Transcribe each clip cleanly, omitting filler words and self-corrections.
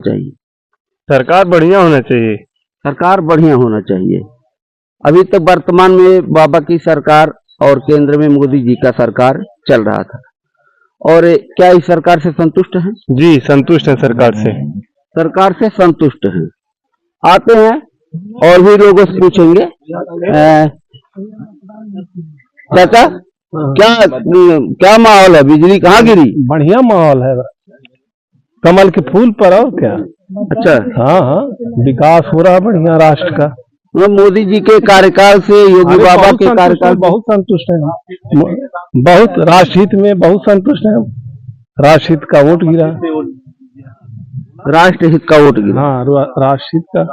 चाहिए? सरकार बढ़िया होना चाहिए। सरकार बढ़िया होना चाहिए। अभी तक वर्तमान में बाबा की सरकार और केंद्र में मोदी जी का सरकार चल रहा था, और क्या इस सरकार से संतुष्ट हैं? जी संतुष्ट है सरकार से। सरकार से संतुष्ट हैं। आते हैं और भी लोगों से पूछेंगे। चाचा, क्या माहौल है? बिजली कहाँ गिरी? बढ़िया माहौल है, कमल के फूल पर। और क्या? अच्छा, हाँ, विकास हो रहा है बढ़िया राष्ट्र का। मोदी जी के कार्यकाल से योगी बाबा के कार्यकाल बहुत संतुष्ट है, बहुत राष्ट्रहित में बहुत संतुष्ट है। राष्ट्रहित का वोट गिरा। राष्ट्रहित का वोट गिरा? हाँ, राष्ट्रहित का।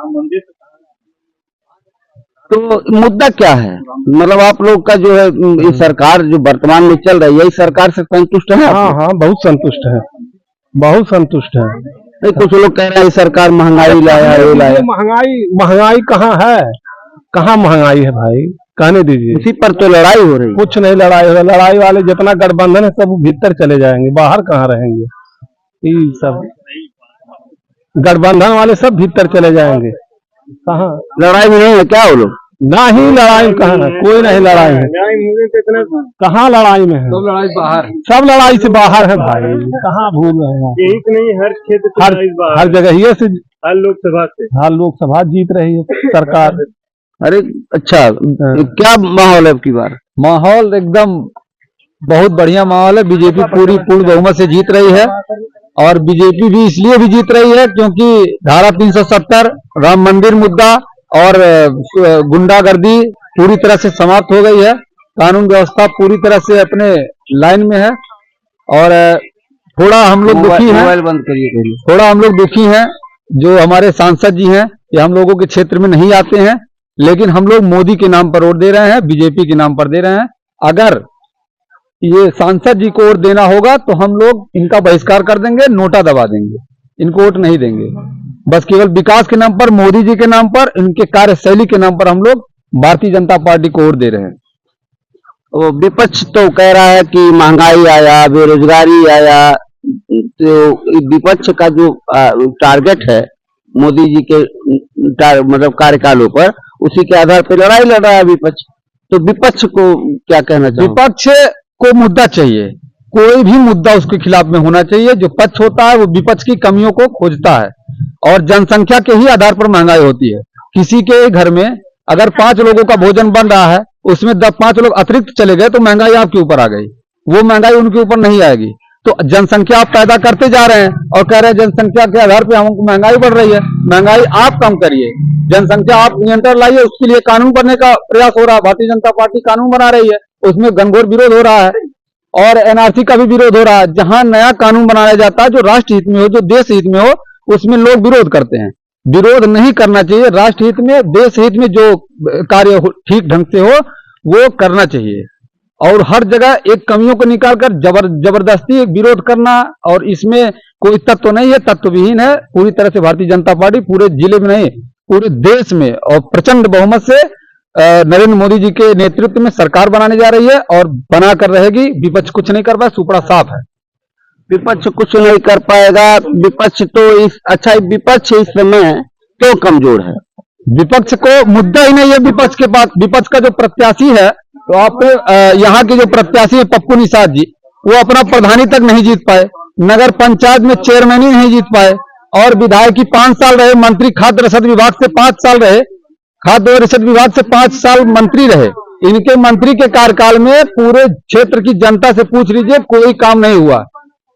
तो मुद्दा क्या है? मतलब आप लोग का जो है, ये सरकार जो वर्तमान में चल रही है, इस सरकार से संतुष्ट है? हाँ, बहुत संतुष्ट है, बहुत संतुष्ट है। नहीं, कुछ लोग कह रहे हैं सरकार महंगाई लाया है, लाया। महंगाई कहाँ है? कहाँ महंगाई है भाई? कहने दीजिए। इसी पर तो लड़ाई हो रही है। कुछ नहीं लड़ाई हो रहा। लड़ाई वाले जितना गठबंधन है सब भीतर चले जाएंगे, बाहर कहाँ रहेंगे? ये सब गठबंधन वाले सब भीतर चले जाएंगे। कहाँ लड़ाई में नहीं है क्या वो लोग? नहीं, लड़ाई कहाँ है? कोई नहीं लड़ाई है। कहाँ लड़ाई में है? सब लड़ाई बाहर, सब लड़ाई से बाहर है भाई। कहाँ भूल रहे हैं? यही तो नहीं, हर क्षेत्र हर जगह ही से, हर लोकसभा से, हर लोकसभा जीत रही है सरकार। अरे अच्छा, क्या माहौल है अब की बार? माहौल एकदम बहुत बढ़िया माहौल है। बीजेपी पूरी पूर्ण बहुमत से जीत रही है, और बीजेपी भी इसलिए भी जीत रही है क्योंकि धारा 370, राम मंदिर मुद्दा और गुंडागर्दी पूरी तरह से समाप्त हो गई है। कानून व्यवस्था पूरी तरह से अपने लाइन में है, और थोड़ा हम लोग दुखी हैं। मोबाइल बंद करिए। थोड़ा हम लोग दुखी हैं, जो हमारे सांसद जी हैं ये हम लोगों के क्षेत्र में नहीं आते हैं, लेकिन हम लोग मोदी के नाम पर वोट दे रहे हैं, बीजेपी के नाम पर दे रहे हैं। अगर ये सांसद जी को वोट देना होगा तो हम लोग इनका बहिष्कार कर देंगे, नोटा दबा देंगे, इनको वोट नहीं देंगे। बस केवल विकास के नाम पर, मोदी जी के नाम पर, इनके कार्यशैली के नाम पर हम लोग भारतीय जनता पार्टी को वोट दे रहे हैं। वो विपक्ष तो कह रहा है कि महंगाई आया, बेरोजगारी आया, तो विपक्ष का जो टारगेट है मोदी जी के मतलब कार्यकालों पर, उसी के आधार पर लड़ाई लड़ रहा है विपक्ष। तो विपक्ष को क्या कहना चाहिए? विपक्ष को मुद्दा चाहिए, कोई भी मुद्दा उसके खिलाफ में होना चाहिए। जो पक्ष होता है वो विपक्ष की कमियों को खोजता है, और जनसंख्या के ही आधार पर महंगाई होती है। किसी के घर में अगर 5 लोगों का भोजन बन रहा है, उसमें 5 लोग अतिरिक्त चले गए तो महंगाई आपके ऊपर आ गई, वो महंगाई उनके ऊपर नहीं आएगी। तो जनसंख्या आप पैदा करते जा रहे हैं और कह रहे हैं जनसंख्या के आधार पर हमको महंगाई बढ़ रही है। महंगाई आप कम करिए, जनसंख्या आप नियंत्रण लाइए, उसके लिए कानून बनने का प्रयास हो रहा है। भारतीय जनता पार्टी कानून बना रही है, उसमें घनघोर विरोध हो रहा है, और एनआरसी का भी विरोध हो रहा है। जहां नया कानून बनाया जाता है जो राष्ट्र हित में हो, जो देश हित में हो, उसमें लोग विरोध करते हैं। विरोध नहीं करना चाहिए। राष्ट्र हित में, देश हित में जो कार्य ठीक ढंग से हो वो करना चाहिए, और हर जगह एक कमियों को निकालकर जबरदस्ती विरोध करना, और इसमें कोई तत्व नहीं है, तत्व विहीन है। पूरी तरह से भारतीय जनता पार्टी पूरे जिले में नहीं पूरे देश में और प्रचंड बहुमत से नरेंद्र मोदी जी के नेतृत्व में सरकार बनाने जा रही है, और बनाकर रहेगी। विपक्ष कुछ नहीं कर पाए, सुपड़ा साफ है। विपक्ष कुछ नहीं कर पाएगा। विपक्ष तो विपक्ष इस समय क्यों कमजोर है? विपक्ष को मुद्दा ही नहीं है विपक्ष के पास। विपक्ष का जो प्रत्याशी है, तो आप यहाँ के जो प्रत्याशी है पप्पू निषाद जी, वो अपना प्रधानी तक नहीं जीत पाए, नगर पंचायत में चेयरमैन ही नहीं जीत पाए, और विधायक 5 साल रहे, मंत्री खाद्य रसद विभाग से 5 साल रहे, खाद्य रसद विभाग से 5 साल मंत्री रहे। इनके मंत्री के कार्यकाल में पूरे क्षेत्र की जनता से पूछ लीजिए, कोई काम नहीं हुआ,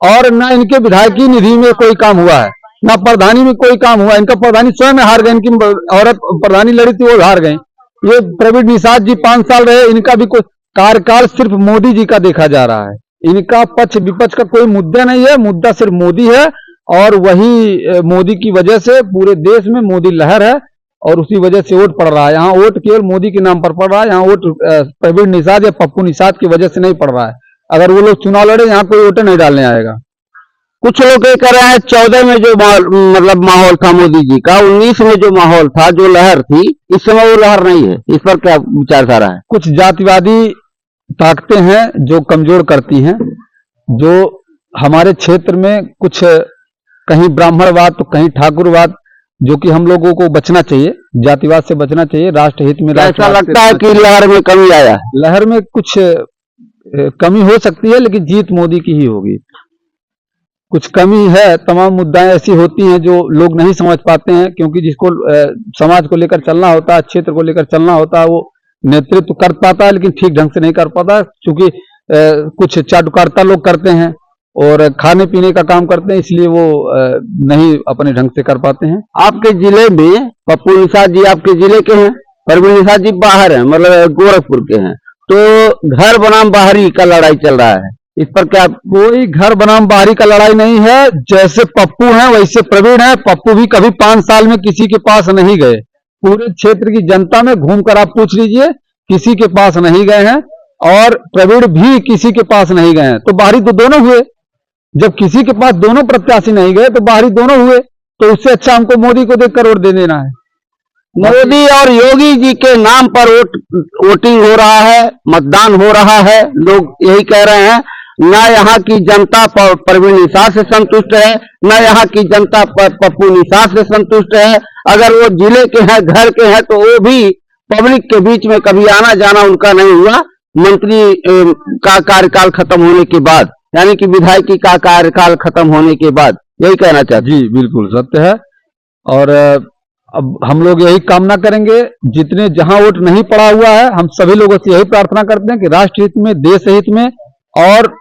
और न इनके विधायकी निधि में कोई काम हुआ है, न प्रधानी में कोई काम हुआ। इनका प्रधानी स्वयं हार गए, इनकी औरत प्रधानी लड़ी थी वो हार गई। ये प्रवीण निषाद जी 5 साल रहे, इनका भी कोई कार्यकाल सिर्फ मोदी जी का देखा जा रहा है। इनका पक्ष विपक्ष का कोई मुद्दा नहीं है, मुद्दा सिर्फ मोदी है, और वही मोदी की वजह से पूरे देश में मोदी लहर है, और उसी वजह से वोट पड़ रहा है। यहाँ वोट केवल मोदी के नाम पर पड़ रहा है, यहाँ वोट प्रवीण निषाद या पप्पू निषाद की वजह से नहीं पड़ रहा है। अगर वो लोग चुनाव लड़े, यहाँ कोई वोट नहीं डालने आएगा। कुछ लोग ये कह रहे हैं 14 में जो मतलब माहौल था मोदी जी का, 19 में जो माहौल था, जो लहर थी, इस समय वो लहर नहीं है। इस पर क्या विचारधारा है? कुछ जातिवादी ताकतें हैं जो कमजोर करती हैं, जो हमारे क्षेत्र में कुछ कहीं ब्राह्मणवाद तो कहीं ठाकुरवाद, जो कि हम लोगों को बचना चाहिए, जातिवाद से बचना चाहिए, राष्ट्र हित में। ऐसा लगता है कि लहर में कमी आया है? लहर में कुछ कमी हो सकती है, लेकिन जीत मोदी की ही होगी। कुछ कमी है, तमाम मुद्दाएं ऐसी होती हैं जो लोग नहीं समझ पाते हैं, क्योंकि जिसको समाज को लेकर चलना होता है, क्षेत्र को लेकर चलना होता है, वो नेतृत्व कर पाता है, लेकिन ठीक ढंग से नहीं कर पाता, क्योंकि कुछ चाटुकारिता लोग करते हैं और खाने पीने का काम करते हैं, इसलिए वो नहीं अपने ढंग से कर पाते हैं। आपके जिले में पप्पू निषाद जी आपके जिले के हैं, परवीन निषाद जी बाहर हैं, मतलब गोरखपुर के हैं, तो घर बनाम बाहरी का लड़ाई चल रहा है, इस पर क्या? कोई घर बनाम बाहरी का लड़ाई नहीं है। जैसे पप्पू हैं वैसे प्रवीण है। पप्पू भी कभी 5 साल में किसी के पास नहीं गए, पूरे क्षेत्र की जनता में घूमकर आप पूछ लीजिए, किसी के पास नहीं गए हैं, और प्रवीण भी किसी के पास नहीं गए हैं। तो बाहरी तो दोनों हुए। जब किसी के पास दोनों प्रत्याशी नहीं गए तो बाहरी दोनों हुए, तो उससे अच्छा हमको मोदी को देकर वोट दे देना है। मोदी और योगी जी के नाम पर वोटिंग हो रहा है, मतदान हो रहा है, लोग यही कह रहे हैं। ना यहाँ की जनता परवीन निषाद से संतुष्ट है, ना यहाँ की जनता पप्पू निषाद से संतुष्ट है। अगर वो जिले के हैं, घर के हैं, तो वो भी पब्लिक के बीच में कभी आना जाना उनका नहीं हुआ। मंत्री का कार्यकाल खत्म होने के बाद, यानी कि विधायकी का कार्यकाल खत्म होने के बाद, यही कहना चाहते। जी बिल्कुल सत्य है। और अब हम लोग यही कामना करेंगे, जितने जहां वोट नहीं पड़ा हुआ है, हम सभी लोगों से यही प्रार्थना करते हैं कि राष्ट्र हित में, देश हित में, और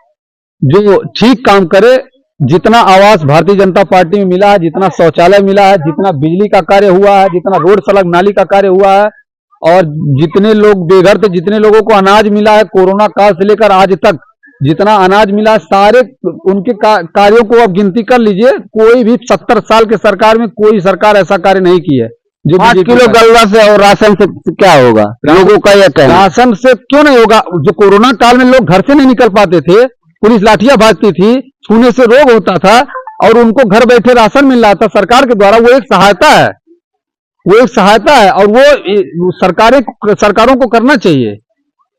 जो ठीक काम करे। जितना आवास भारतीय जनता पार्टी में मिला है, जितना शौचालय मिला है, जितना बिजली का कार्य हुआ है, जितना रोड सड़क नाली का कार्य हुआ है, और जितने लोग बेघर थे, जितने लोगों को अनाज मिला है कोरोना काल से लेकर आज तक, जितना अनाज मिला, सारे उनके कार्यों को आप गिनती कर लीजिए। कोई भी 70 साल के सरकार में कोई सरकार ऐसा कार्य नहीं की है। जो 5 किलो गल्ला से और राशन से क्या होगा? लोगों का यह कहना। राशन से क्यों नहीं होगा? जो कोरोना काल में लोग घर से नहीं निकल पाते थे, पुलिस लाठियां भाजती थी, छूने से रोग होता था, और उनको घर बैठे राशन मिल रहा था सरकार के द्वारा। वो एक सहायता है, वो एक सहायता है, और वो सरकारों को करना चाहिए।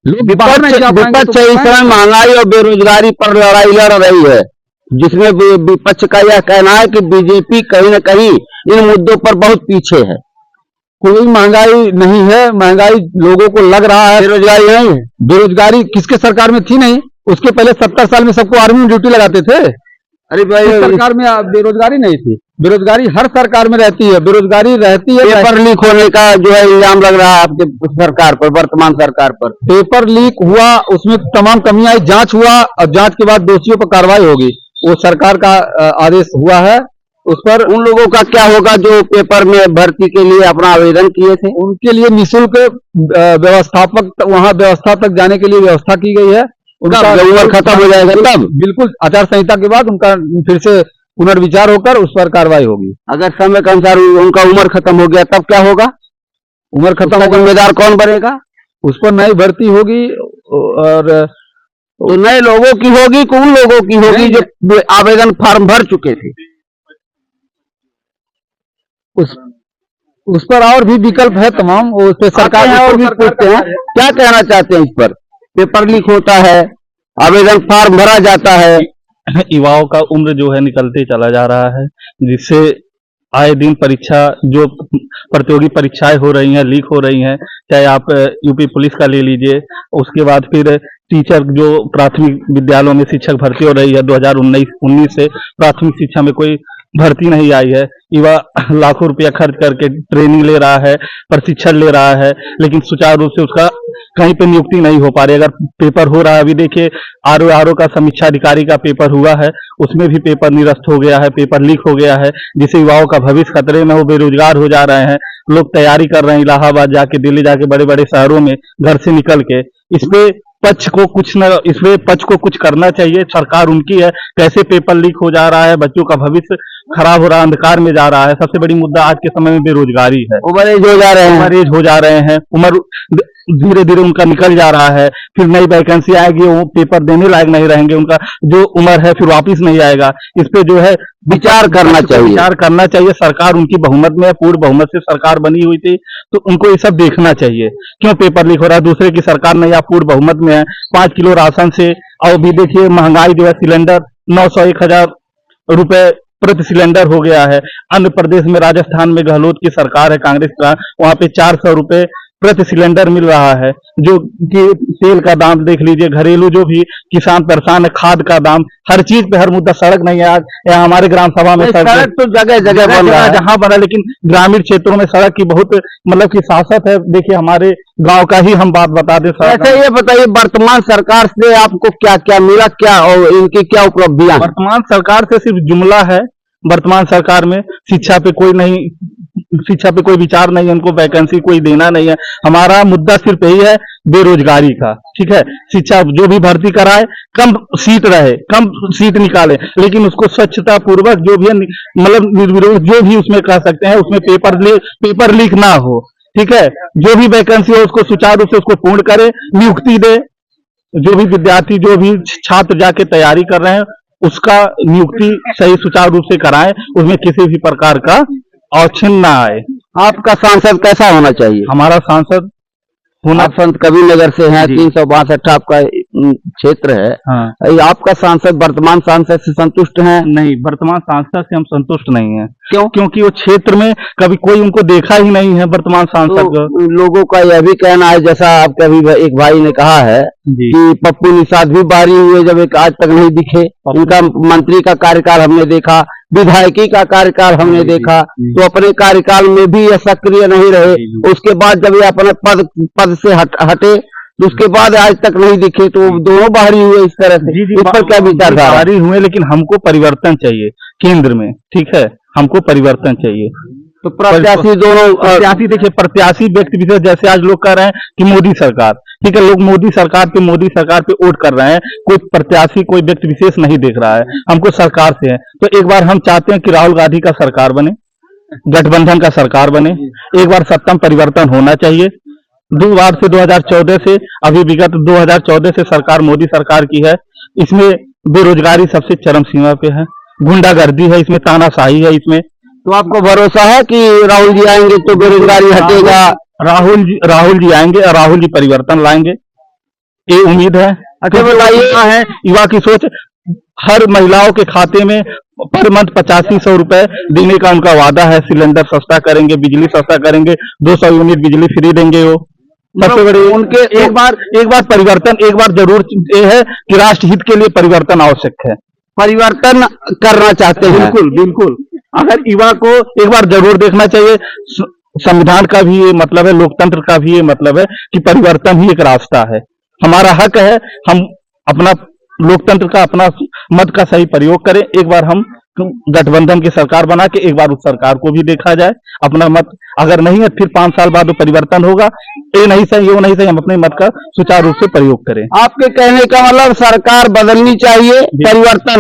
विपक्ष इस समय महंगाई और बेरोजगारी पर लड़ाई लड़ रही है, जिसमें विपक्ष का यह कहना है कि बीजेपी कहीं न कहीं इन मुद्दों पर बहुत पीछे है। कोई महंगाई नहीं है, महंगाई लोगों को लग रहा है। बेरोजगारी नहीं है। बेरोजगारी किसके सरकार में थी? नहीं, उसके पहले 70 साल में सबको आर्मी में ड्यूटी लगाते थे। अरे भाई, सरकार में बेरोजगारी नहीं थी। बेरोजगारी हर सरकार में रहती है, बेरोजगारी रहती है। पेपर लीक होने का जो है इल्जाम लग रहा है आपके सरकार पर, वर्तमान सरकार पर। पेपर लीक हुआ, उसमें तमाम कमियां आई, जांच हुआ, और जांच के बाद दोषियों पर कार्रवाई होगी। वो सरकार का आदेश हुआ है। उस पर उन लोगों का क्या होगा जो पेपर में भर्ती के लिए अपना आवेदन किए थे? उनके लिए निःशुल्क व्यवस्थापक वहां व्यवस्था तक जाने के लिए व्यवस्था की गई है। उनका उम्र खत्म हो जाएगा तब? बिल्कुल, आचार संहिता के बाद उनका फिर से पुनर्विचार होकर उस पर कार्रवाई होगी। अगर समय के अनुसार उनका उम्र खत्म हो गया तब क्या होगा? उम्र खत्म होगा, जिम्मेदार कौन बनेगा? उस पर नई भर्ती होगी, और तो नए लोगों की होगी कि उन लोगों की होगी जो आवेदन फॉर्म भर चुके थे? उस पर और भी विकल्प है तमाम, उस पर सरकार और भी पूछते हैं, क्या कहना चाहते हैं इस पर? पेपर लीक होता है, आवेदन फॉर्म भरा जाता है, युवाओं का उम्र जो है निकलते चला जा रहा है, जिससे आए दिन परीक्षा जो प्रतियोगी परीक्षाएं हो रही हैं, लीक हो रही हैं। चाहे आप यूपी पुलिस का ले लीजिए, उसके बाद फिर टीचर जो प्राथमिक विद्यालयों में शिक्षक भर्ती हो रही है, 2019 से प्राथमिक शिक्षा में कोई भर्ती नहीं आई है। युवा लाखों रुपया खर्च करके ट्रेनिंग ले रहा है, प्रशिक्षण ले रहा है, लेकिन सुचारू रूप से उसका कहीं पे नियुक्ति नहीं हो पा रही। अगर पेपर हो रहा है, अभी देखिए आरओ का समीक्षा अधिकारी का पेपर हुआ है, उसमें भी पेपर निरस्त हो गया है, पेपर लीक हो गया है, जिससे युवाओं का भविष्य खतरे में, वो बेरोजगार हो जा रहे हैं। लोग तैयारी कर रहे हैं इलाहाबाद जाके, दिल्ली जाके, बड़े बड़े शहरों में घर से निकल के। इस पे पक्ष को कुछ करना चाहिए। सरकार उनकी है, कैसे पेपर लीक हो जा रहा है, बच्चों का भविष्य खराब हो रहा है, अंधकार में जा रहा है। सबसे बड़ी मुद्दा आज के समय में बेरोजगारी है। ओवर एज हो जा रहे हैं, उम्र धीरे धीरे उनका निकल जा रहा है। फिर नई वैकेंसी आएगी, वो पेपर देने लायक नहीं रहेंगे, उनका जो उम्र है फिर वापिस नहीं आएगा। इस पे जो है विचार करना चाहिए। सरकार उनकी बहुमत में है, पूर्ण बहुमत से सरकार बनी हुई थी, तो उनको ये सब देखना चाहिए। क्यों पेपर लीक हो रहा है? दूसरे की सरकार नहीं, आप पूर्ण बहुमत में है। 5 किलो राशन से, और भी देखिए महंगाई जो है, सिलेंडर 900 1000 रुपए प्रति सिलेंडर हो गया है। अन्य प्रदेश में राजस्थान में गहलोत की सरकार है, कांग्रेस का, वहां पे 400 रुपए प्रति सिलेंडर मिल रहा है। जो कि तेल का दाम देख लीजिए, घरेलू जो भी किसान परेशान है, खाद का दाम, हर चीज पे हर मुद्दा। सड़क नहीं है आज यहाँ हमारे ग्राम सभा में, सड़क तो जगह जगह बन रहा है, जहाँ बना, लेकिन ग्रामीण क्षेत्रों में सड़क की बहुत मतलब की शासक है। देखिए हमारे गांव का ही हम बात बता दें। ऐसे ये बताइए, वर्तमान सरकार से आपको क्या क्या मिला, क्या और इनकी क्या उपलब्धियां हैं? वर्तमान सरकार से सिर्फ जुमला है। वर्तमान सरकार में शिक्षा पे कोई विचार नहीं है, उनको वैकेंसी कोई देना नहीं है। हमारा मुद्दा सिर्फ यही है बेरोजगारी का, ठीक है। शिक्षा जो भी भर्ती कराए, कम सीट रहे, कम सीट निकाले, लेकिन उसको स्वच्छता पूर्वक जो भी है, मतलब निर्विरोध जो भी उसमें कह सकते हैं, उसमें पेपर लीक ना हो, ठीक है। जो भी वैकेंसी हो उसको सुचारू रूप से उसको पूर्ण करे, नियुक्ति दे। जो भी विद्यार्थी, जो भी छात्र जाके तैयारी कर रहे हैं, उसका नियुक्ति सही सुचारू रूप से कराएं, उसमें किसी भी प्रकार का औक्षण ना आए। आपका सांसद कैसा होना चाहिए? हमारा सांसद होना, आप संत कबीर नगर से हैं, जी। 362 आपका क्षेत्र है। हाँ। आपका सांसद वर्तमान सांसद से संतुष्ट हैं? नहीं, वर्तमान सांसद से हम संतुष्ट नहीं हैं। क्यों? क्योंकि वो क्षेत्र में कभी कोई उनको देखा ही नहीं है वर्तमान सांसद को। तो लोगों का यह भी कहना है, जैसा आपके अभी एक भाई ने कहा है जी। कि पप्पू निषाद भी बारी हुए, जब एक आज तक नहीं दिखे। उनका मंत्री का कार्यकाल हमने देखा, विधायकी का कार्यकाल हमने जी, देखा, जी। तो अपने कार्यकाल में भी ये सक्रिय नहीं रहे। जी। उसके बाद जब ये अपने पद से हटे, तो उसके बाद आज तक नहीं दिखे, तो दोनों बाहरी हुए इस तरह से। इस पर क्या विचारधारा? बाहरी हुए, लेकिन हमको परिवर्तन चाहिए केंद्र में, ठीक है। हमको परिवर्तन चाहिए। तो प्रत्याशी दोनों प्रत्याशी देखिए, प्रत्याशी व्यक्ति विशेष, जैसे आज लोग कह रहे हैं कि मोदी सरकार, ठीक है, लोग मोदी सरकार पे वोट कर रहे हैं। कोई प्रत्याशी, कोई व्यक्ति विशेष नहीं देख रहा है, हमको सरकार से है। तो एक बार हम चाहते हैं कि राहुल गांधी का सरकार बने, गठबंधन का सरकार बने। एक बार सत्ता में परिवर्तन होना चाहिए। 2 बार से 2014 से अभी विगत 2014 से सरकार मोदी सरकार की है। इसमें बेरोजगारी सबसे चरम सीमा पे है, गुंडागर्दी है, इसमें तानाशाही है। इसमें तो आपको भरोसा है कि राहुल जी आएंगे तो बेरोजगारी हटेगा? राहुल जी आएंगे और राहुल जी परिवर्तन लाएंगे, ये उम्मीद है। अच्छा बताइए, युवा की सोच, हर महिलाओं के खाते में पर मंथ 8500 रुपए देने का उनका वादा है। सिलेंडर सस्ता करेंगे, बिजली सस्ता करेंगे, 200 यूनिट बिजली फ्री देंगे। वो सबसे बड़ी उनके एक बार परिवर्तन, एक बार जरूर ये है कि राष्ट्र हित के लिए परिवर्तन आवश्यक है। परिवर्तन करना चाहते हैं? बिल्कुल बिल्कुल। अगर युवा को एक बार जरूर देखना चाहिए। संविधान का भी ये मतलब है, लोकतंत्र का भी ये मतलब है कि परिवर्तन ही एक रास्ता है। हमारा हक है, हम अपना लोकतंत्र का, अपना मत का सही प्रयोग करें। एक बार हम गठबंधन की सरकार बना के एक बार उस सरकार को भी देखा जाए। अपना मत अगर नहीं है, फिर 5 साल बाद वो परिवर्तन होगा। ये नहीं सही, वो नहीं सही, हम अपने मत का सुचारू रूप से प्रयोग करें। आपके कहने का मतलब सरकार बदलनी चाहिए, परिवर्तन